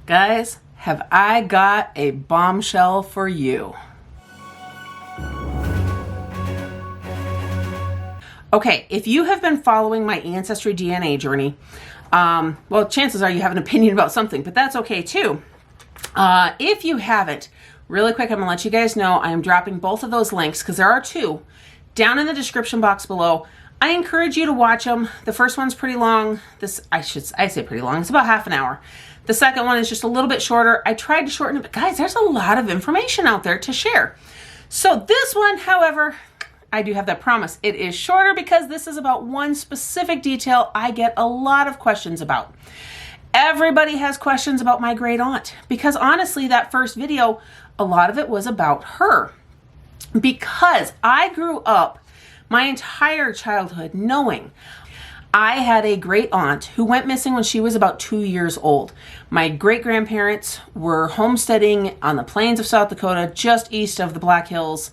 Guys, have I got a bombshell for you. Okay, if you have been following my Ancestry DNA journey, well, chances are you have an opinion about something, but that's okay too. If you haven't, really quick, I'm gonna let you guys know I am dropping both of those links, because there are two, down in the description box below. I encourage you to watch them. The first one's pretty long. I say pretty long, it's about half an hour. The second one is just a little bit shorter. I tried to shorten it, but guys, there's a lot of information out there to share. So this one, however, I do have that promise. It is shorter because this is about one specific detail I get a lot of questions about. Everybody has questions about my great aunt, because honestly, that first video, a lot of it was about her. Because I grew up my entire childhood knowing I had a great aunt who went missing when she was about 2 years old. My great-grandparents were homesteading on the plains of South Dakota, just east of the Black Hills,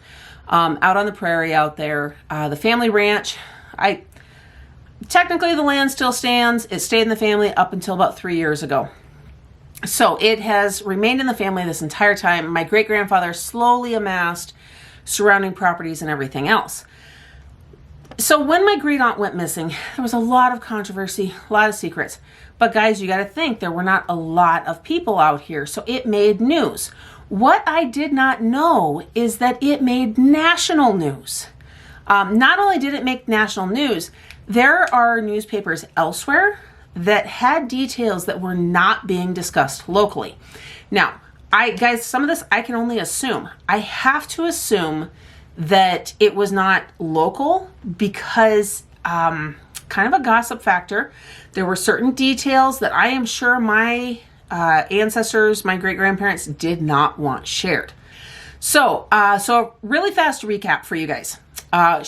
out on the prairie out there. The family ranch, technically the land still stands. It stayed in the family up until about 3 years ago. So it has remained in the family this entire time. My great-grandfather slowly amassed surrounding properties and everything else. So when my great aunt went missing, there was a lot of controversy, a lot of secrets. But guys, you got to think there were not a lot of people out here, so it made news. What I did not know is that it made national news. Not only did it make national news, there are newspapers elsewhere that had details that were not being discussed locally. Now, guys, some of this I can only assume. I have to assume that it was not local because kind of a gossip factor. There were certain details that I am sure my ancestors, my great-grandparents did not want shared. So really fast recap for you guys.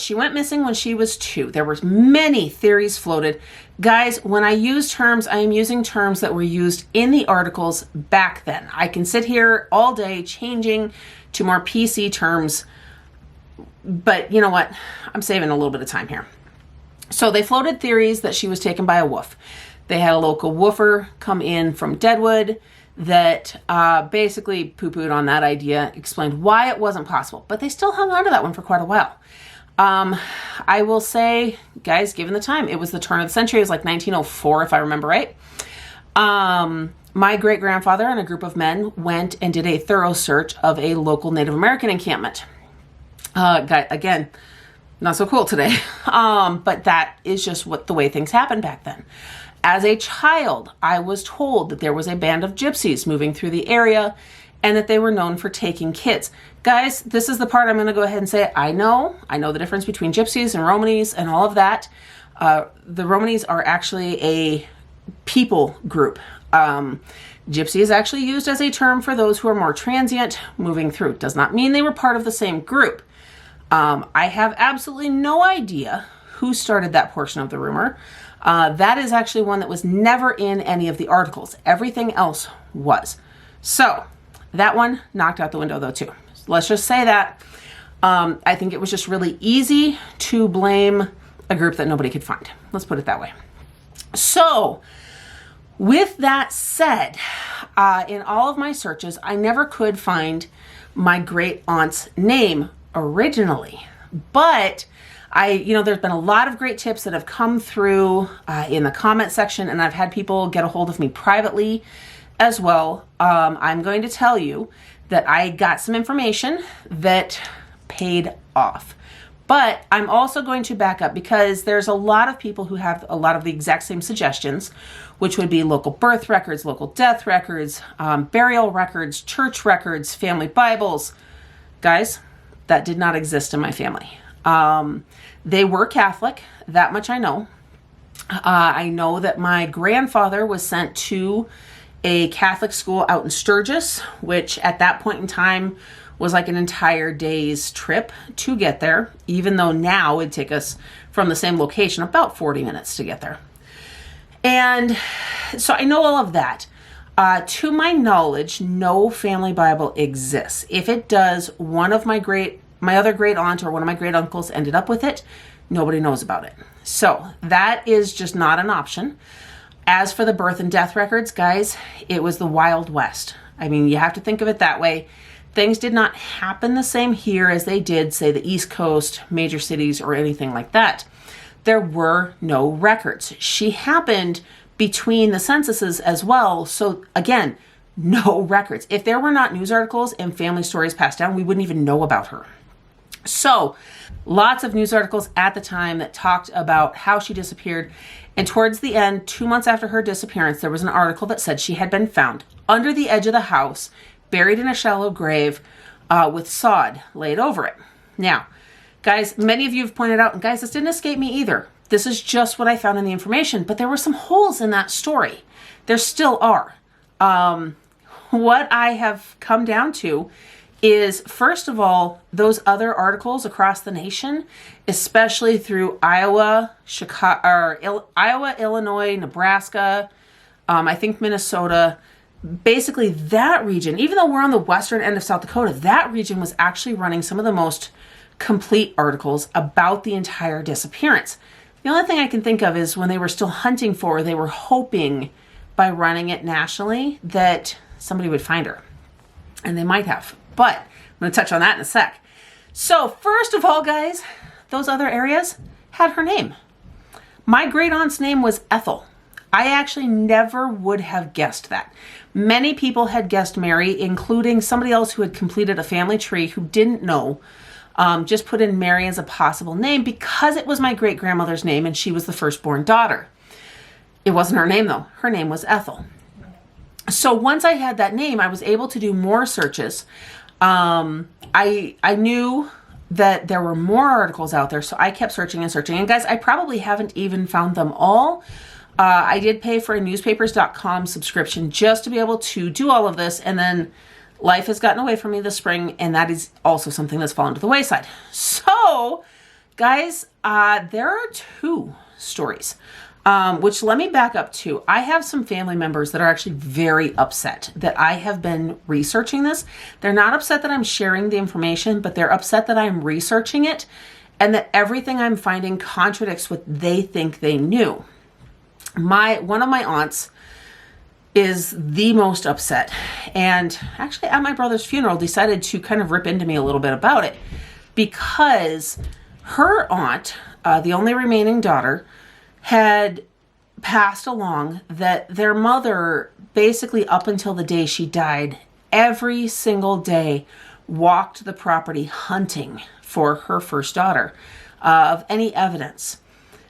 She went missing when she was 2. There were many theories floated. Guys, when I use terms, I am using terms that were used in the articles back then. I can sit here all day changing to more PC terms, but you know what? I'm saving a little bit of time here. So they floated theories that she was taken by a wolf. They had a local woofer come in from Deadwood that basically poo-pooed on that idea, explained why it wasn't possible, but they still hung on to that one for quite a while. I will say, guys, given the time, it was the turn of the century. It was like 1904, if I remember right. My great-grandfather and a group of men went and did a thorough search of a local Native American encampment. Again, not so cool today, but that is just the way things happened back then. As a child, I was told that there was a band of gypsies moving through the area and that they were known for taking kids. Guys, this is the part I'm going to go ahead and say, I know the difference between gypsies and Romanis and all of that. The Romanis are actually a people group. Gypsy is actually used as a term for those who are more transient moving through. Does not mean they were part of the same group. I have absolutely no idea who started that portion of the rumor. That is actually one that was never in any of the articles. Everything else was. So that one knocked out the window though too. Let's just say that. I think it was just really easy to blame a group that nobody could find. Let's put it that way. So with that said, in all of my searches, I never could find my great aunt's name originally, but there's been a lot of great tips that have come through in the comment section, and I've had people get a hold of me privately as well. I'm going to tell you that I got some information that paid off, but I'm also going to back up because there's a lot of people who have a lot of the exact same suggestions, which would be local birth records, local death records, burial records, church records, family Bibles. Guys, that did not exist in my family. They were Catholic, that much I know. I know that my grandfather was sent to a Catholic school out in Sturgis, which at that point in time was like an entire day's trip to get there, even though now it'd take us from the same location about 40 minutes to get there. And so I know all of that. To my knowledge, no family Bible exists. If it does, one of my other great aunt or one of my great uncles ended up with it. Nobody knows about it. So that is just not an option. As for the birth and death records, guys, it was the Wild West. I mean, you have to think of it that way. Things did not happen the same here as they did, say, the East Coast, major cities, or anything like that. There were no records. She happened between the censuses as well. So again, no records. If there were not news articles and family stories passed down, we wouldn't even know about her. So lots of news articles at the time that talked about how she disappeared. And towards the end, 2 months after her disappearance, there was an article that said she had been found under the edge of the house, buried in a shallow grave with sod laid over it. Now, guys, many of you have pointed out, and guys, this didn't escape me either. This is just what I found in the information, but there were some holes in that story. There still are. What I have come down to is, first of all, those other articles across the nation, especially through Iowa, Illinois, Nebraska, I think Minnesota, basically that region, even though we're on the western end of South Dakota, that region was actually running some of the most complete articles about the entire disappearance. The only thing I can think of is when they were still hunting for her, they were hoping by running it nationally that somebody would find her. And they might have. But I'm going to touch on that in a sec. So first of all, guys, those other areas had her name. My great aunt's name was Ethel. I actually never would have guessed that. Many people had guessed Mary, including somebody else who had completed a family tree who didn't know. Just put in Mary as a possible name because it was my great grandmother's name and she was the firstborn daughter. It wasn't her name though. Her name was Ethel. So once I had that name, I was able to do more searches. I knew that there were more articles out there, so I kept searching and searching. And guys, I probably haven't even found them all. I did pay for a newspapers.com subscription just to be able to do all of this. And then life has gotten away from me this spring, and that is also something that's fallen to the wayside. So, guys, there are two stories, which let me back up to. I have some family members that are actually very upset that I have been researching this. They're not upset that I'm sharing the information, but they're upset that I'm researching it and that everything I'm finding contradicts what they think they knew. One of my aunts is the most upset, and actually at my brother's funeral decided to kind of rip into me a little bit about it because her aunt, the only remaining daughter, had passed along that their mother, basically up until the day she died, every single day walked the property hunting for her first daughter of any evidence.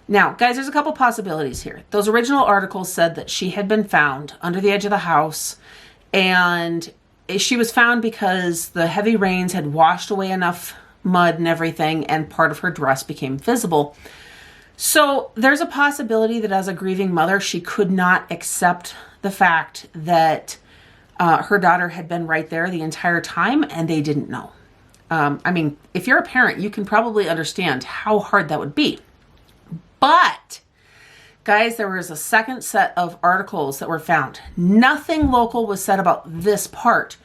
Now, guys, there's a couple possibilities here. Those original articles said that she had been found under the edge of the house, and she was found because the heavy rains had washed away enough mud and everything, and part of her dress became visible. So there's a possibility that as a grieving mother, she could not accept the fact that her daughter had been right there the entire time, and they didn't know. I mean, if you're a parent, you can probably understand how hard that would be. But, guys, there was a second set of articles that were found. Nothing local was said about this part.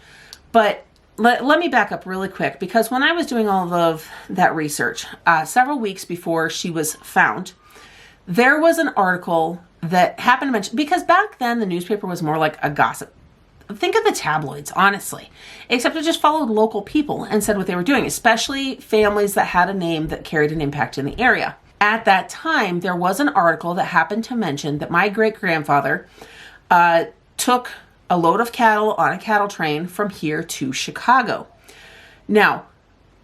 But let me back up really quick, because when I was doing all of that research, several weeks before she was found, there was an article that happened to mention, because back then the newspaper was more like a gossip. Think of the tabloids, honestly, except it just followed local people and said what they were doing, especially families that had a name that carried an impact in the area. At that time, there was an article that happened to mention that my great-grandfather took a load of cattle on a cattle train from here to Chicago. Now,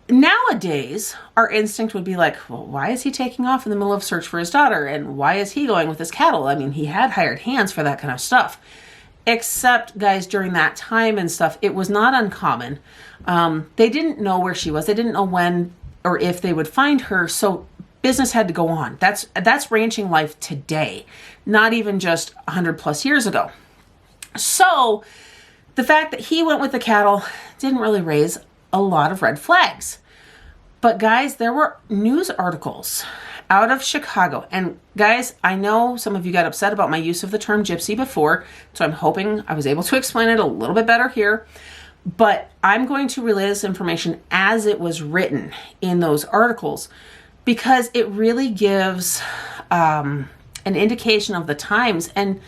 nowadays, our instinct would be like, well, why is he taking off in the middle of search for his daughter? And why is he going with his cattle? I mean, he had hired hands for that kind of stuff. Except, guys, during that time and stuff, it was not uncommon. They didn't know where she was. They didn't know when or if they would find her. So business had to go on. That's ranching life today, not even just 100 plus years ago. So the fact that he went with the cattle didn't really raise a lot of red flags. But guys, there were news articles out of Chicago. And guys, I know some of you got upset about my use of the term gypsy before, so I'm hoping I was able to explain it a little bit better here. But I'm going to relay this information as it was written in those articles, because it really gives an indication of the times. And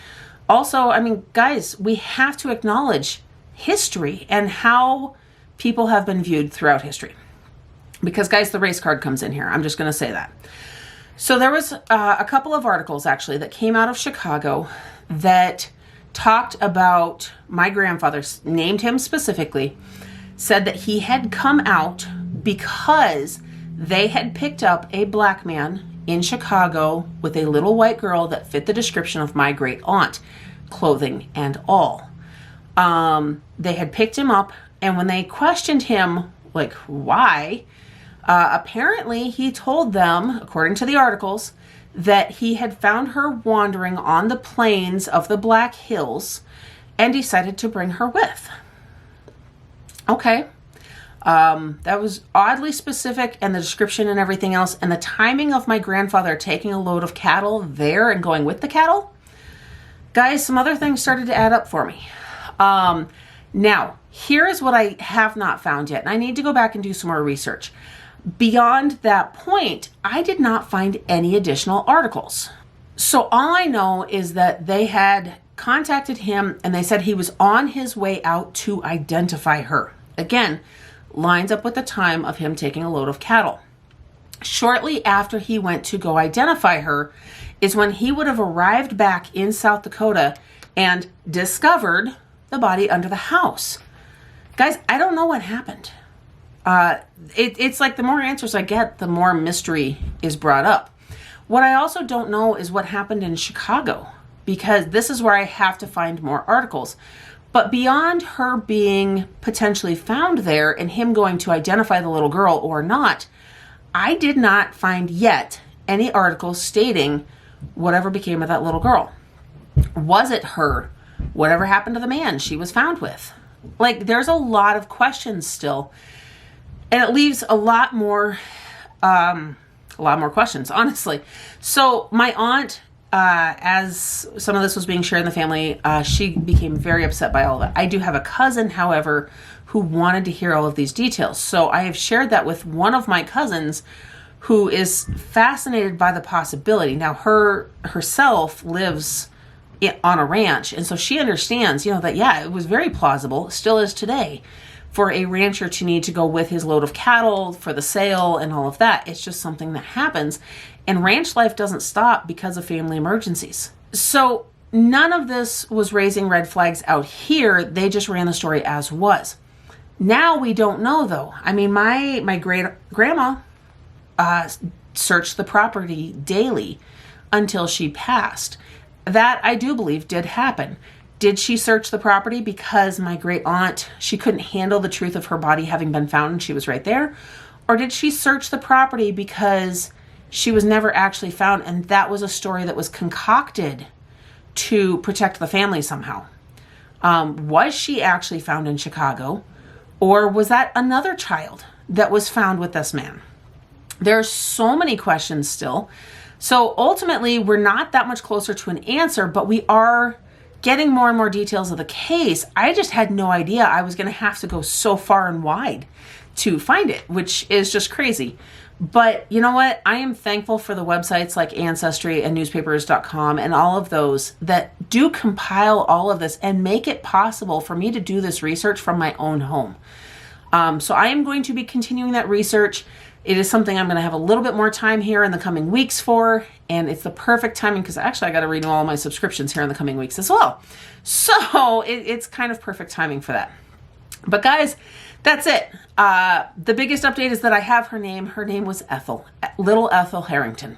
also, I mean, guys, we have to acknowledge history and how people have been viewed throughout history. Because, guys, the race card comes in here. I'm just going to say that. So there was a couple of articles, actually, that came out of Chicago that talked about my grandfather, named him specifically, said that he had come out because they had picked up a black man in Chicago with a little white girl that fit the description of my great aunt, clothing and all. They had picked him up, and when they questioned him, like, why, apparently he told them, according to the articles, that he had found her wandering on the plains of the Black Hills and decided to bring her with. Okay. That was oddly specific, and the description and everything else, and the timing of my grandfather taking a load of cattle there and going with the cattle. Guys, some other things started to add up for me. Now, here is what I have not found yet, and I need to go back and do some more research. Beyond that point, I did not find any additional articles. So all I know is that they had contacted him and they said he was on his way out to identify her. Again, lines up with the time of him taking a load of cattle. Shortly after he went to go identify her is when he would have arrived back in South Dakota and discovered the body under the house. Guys, I don't know what happened. It's like the more answers I get, the more mystery is brought up. What I also don't know is what happened in Chicago, because this is where I have to find more articles. But beyond her being potentially found there and him going to identify the little girl or not, I did not find yet any articles stating whatever became of that little girl. Was it her? Whatever happened to the man she was found with? Like, there's a lot of questions still. And it leaves a lot more questions, honestly. So my aunt, as some of this was being shared in the family, she became very upset by all of that. I do have a cousin, however, who wanted to hear all of these details. So I have shared that with one of my cousins who is fascinated by the possibility. Now, herself lives on a ranch, and so she understands, that, yeah, it was very plausible, still is today, for a rancher to need to go with his load of cattle for the sale and all of that. It's just something that happens. And ranch life doesn't stop because of family emergencies. So none of this was raising red flags out here. They just ran the story as was. Now we don't know, though. I mean, my great-grandma searched the property daily until she passed. That, I do believe, did happen. Did she search the property because my great aunt, she couldn't handle the truth of her body having been found and she was right there? Or did she search the property because she was never actually found and that was a story that was concocted to protect the family somehow? Was she actually found in Chicago? Or was that another child that was found with this man? There's so many questions still. So ultimately, we're not that much closer to an answer, but we are getting more and more details of the case. I just had no idea I was going to have to go so far and wide to find it, which is just crazy. But you know what? I am thankful for the websites like Ancestry and newspapers.com and all of those that do compile all of this and make it possible for me to do this research from my own home. So I am going to be continuing that research. It is something I'm going to have a little bit more time here in the coming weeks for, and it's the perfect timing because actually I got to renew all my subscriptions here in the coming weeks as well. So it's kind of perfect timing for that. But guys, that's it. The biggest update is that I have her name. Her name was Ethel, little Ethel Harrington.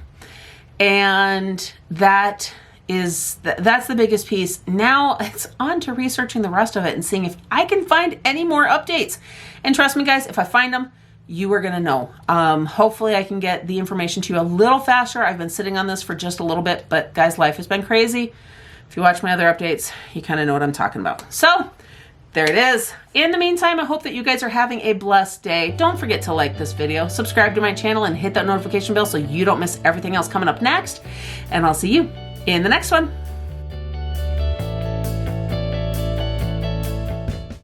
And that's the biggest piece. Now it's on to researching the rest of it and seeing if I can find any more updates. And trust me, guys, if I find them, you are going to know. Hopefully I can get the information to you a little faster. I've been sitting on this for just a little bit, but guys, life has been crazy. If you watch my other updates, you kind of know what I'm talking about. So there it is. In the meantime, I hope that you guys are having a blessed day. Don't forget to like this video, subscribe to my channel, and hit that notification bell so you don't miss everything else coming up next. And I'll see you in the next one.